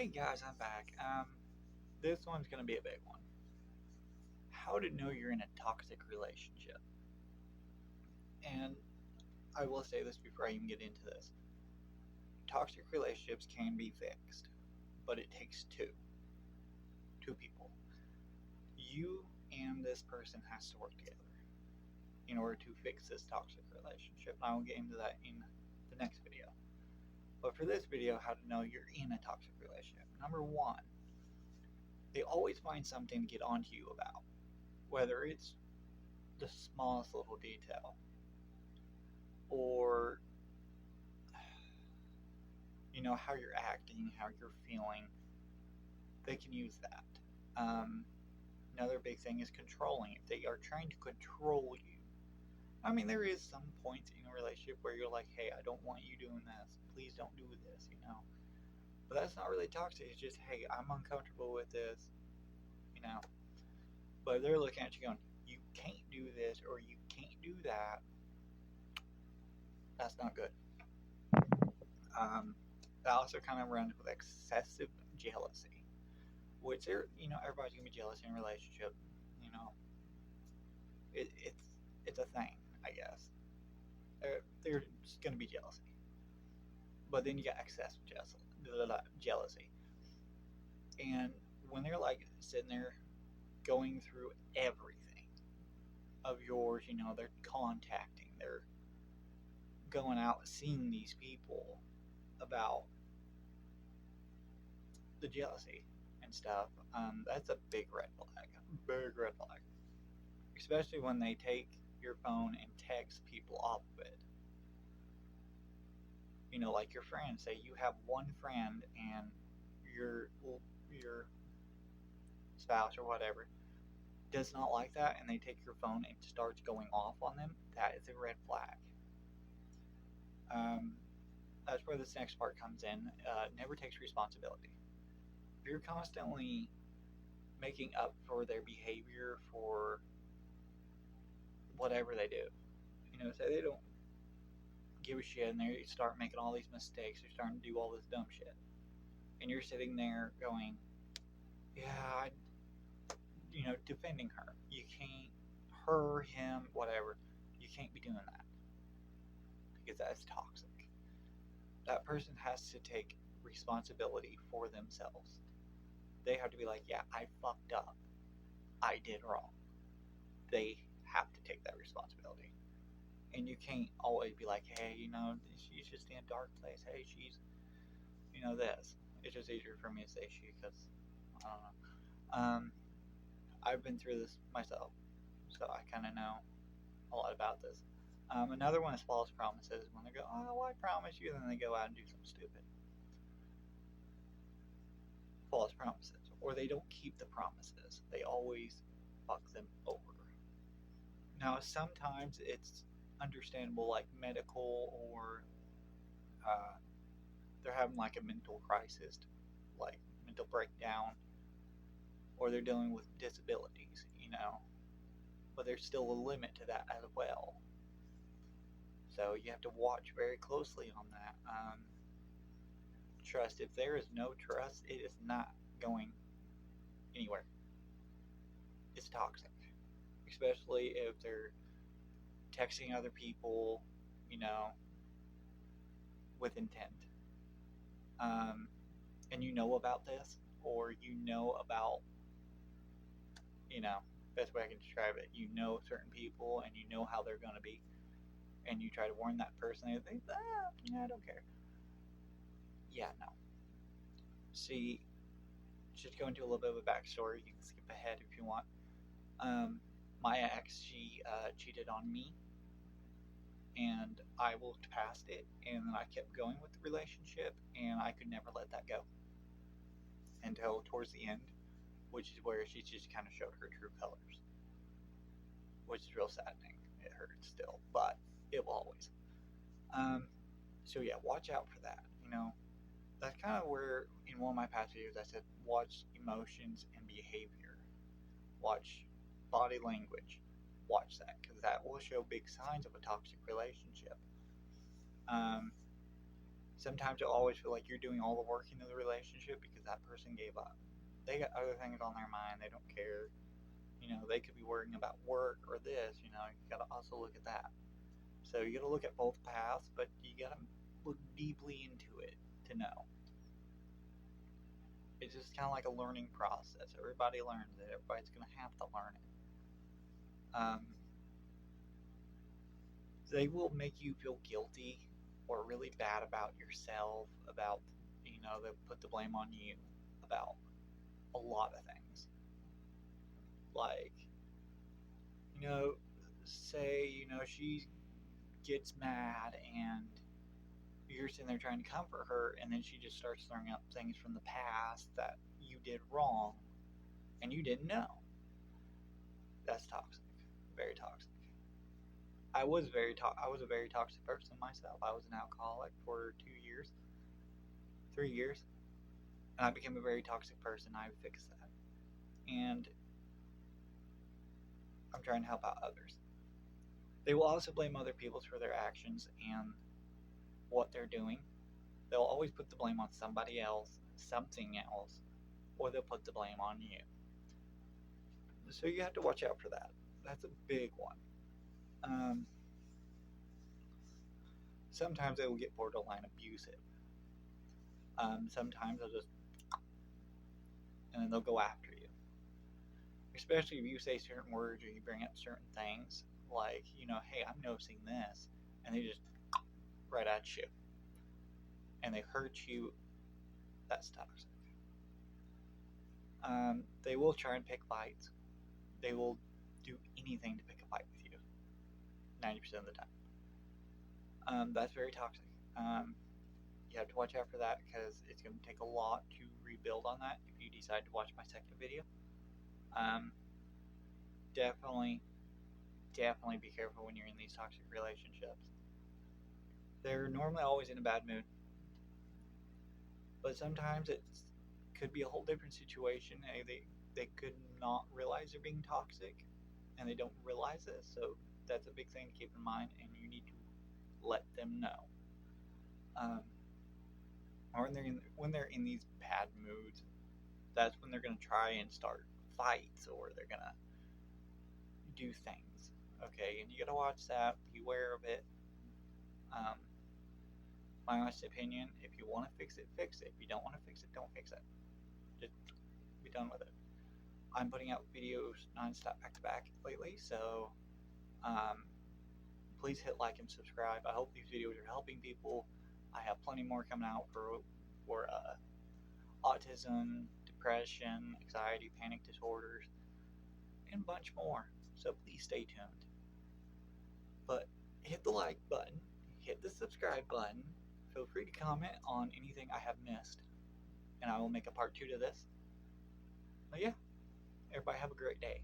Hey guys, I'm back. This one's gonna be a big one. How to know you're in a toxic relationship. And I will say this before I even get into this. Toxic relationships can be fixed, but it takes two people. You and this person has to work together in order to fix this toxic relationship. And I will get into that in the next video. But for this video, how to know you're in a toxic relationship. Number one, they always find something to get onto you about, whether it's the smallest little detail or how you're acting, how you're feeling. They can use that. Another big thing is controlling. If they are trying to control you, I mean, there is some points in a relationship where you're like, hey, I don't want you doing this, please don't do this. But that's not really toxic. It's just, hey, I'm uncomfortable with this. But they're looking at you going, you can't do this or you can't do that. That's not good. um, that also kind of runs with excessive jealousy, which everybody's gonna be jealous in a relationship. You know, it's a thing, I guess. There's gonna be jealousy, but then you got excessive jealousy, and when they're like sitting there going through everything of yours, they're contacting, they're going out seeing these people about the jealousy and stuff. That's a big red flag. Big red flag. Especially when they take your phone and text people off of it. Like your friends. Say you have one friend and your spouse or whatever does not like that, and they take your phone and starts going off on them. That is a red flag. Um, that's where this next part comes in. Never takes responsibility. If you're constantly making up for their behavior for whatever they do, say they don't give a shit and they start making all these mistakes, they're starting to do all this dumb shit, and you're sitting there going, yeah, defending her. You can't, her, him, whatever. You can't be doing that because that's toxic. That person has to take responsibility for themselves. They have to be like, yeah, I fucked up. I did wrong. They have to take that responsibility. And you can't always be like, hey, she's just in a dark place. Hey, she's, this. It's just easier for me to say she because I don't know. I've been through this myself, so I kind of know a lot about this. Another one is false promises. When they go, oh, I promise you, then they go out and do something stupid. False promises. Or they don't keep the promises. They always fuck them over. Now, sometimes it's understandable, like medical, or uh, they're having like a mental crisis, like mental breakdown, or they're dealing with disabilities. But there's still a limit to that as well. So you have to watch very closely on that. Trust. If there is no trust, it is not going anywhere. It's toxic, especially if they're texting other people, you know, with intent. Um, and about this, or about, you know, best way I can describe it. Certain people, and how they're going to be, and you try to warn that person, and they think, I don't care. Yeah, no. See, just go into a little bit of a backstory. You can skip ahead if you want. Um, my ex, she cheated on me, and I looked past it, and then I kept going with the relationship, and I could never let that go until towards the end, which is where she just kind of showed her true colors, which is real saddening. It hurts still, but it will always. Um, so yeah, watch out for that. That's kind of where in one of my past videos I said watch emotions and behavior, watch body language, watch that because that will show big signs of a toxic relationship. Um, Sometimes you'll always feel like you're doing all the work in the relationship because that person gave up. They got other things on their mind. They don't care. They could be worrying about work or this. You got to also look at that. So you got to look at both paths, but you got to look deeply into it to know. It's just kind of like a learning process. Everybody learns it. Everybody's going to have to learn it. They will make you feel guilty or really bad about yourself, about, they'll put the blame on you about a lot of things. Like, say, she gets mad and you're sitting there trying to comfort her, and then she just starts throwing up things from the past that you did wrong and you didn't know. That's toxic. Very toxic. I was a very toxic person myself. I was an alcoholic for 3 years, and I became a very toxic person. I fixed that, and I'm trying to help out others. They will also blame other people for their actions and what they're doing. They'll always put the blame on somebody else, something else, or they'll put the blame on you. So you have to watch out for that. That's a big one. Sometimes they will get borderline abusive. Sometimes and then they'll go after you. Especially if you say certain words or you bring up certain things, like, hey, I'm noticing this, and they just right at you. And they hurt you. That's toxic. They will try and pick fights. They will do anything to pick a fight with you 90% of the time. That's very toxic. You have to watch out for that because it's going to take a lot to rebuild on that if you decide to watch my second video. Definitely be careful when you're in these toxic relationships. They're normally always in a bad mood, but sometimes it could be a whole different situation. They could not realize they're being toxic, and they don't realize this. So that's a big thing to keep in mind, and you need to let them know. Or when they're in these bad moods, that's when they're going to try and start fights, or they're going to do things. Okay, and you got to watch that. Be aware of it. My honest opinion: if you want to fix it, fix it. If you don't want to fix it, don't fix it. Just be done with it. I'm putting out videos nonstop, back to back lately, so please hit like and subscribe. I hope these videos are helping people. I have plenty more coming out for autism, depression, anxiety, panic disorders, and a bunch more. So please stay tuned. But hit the like button, hit the subscribe button. Feel free to comment on anything I have missed, and I will make a part 2 to this. But yeah, everybody have a great day.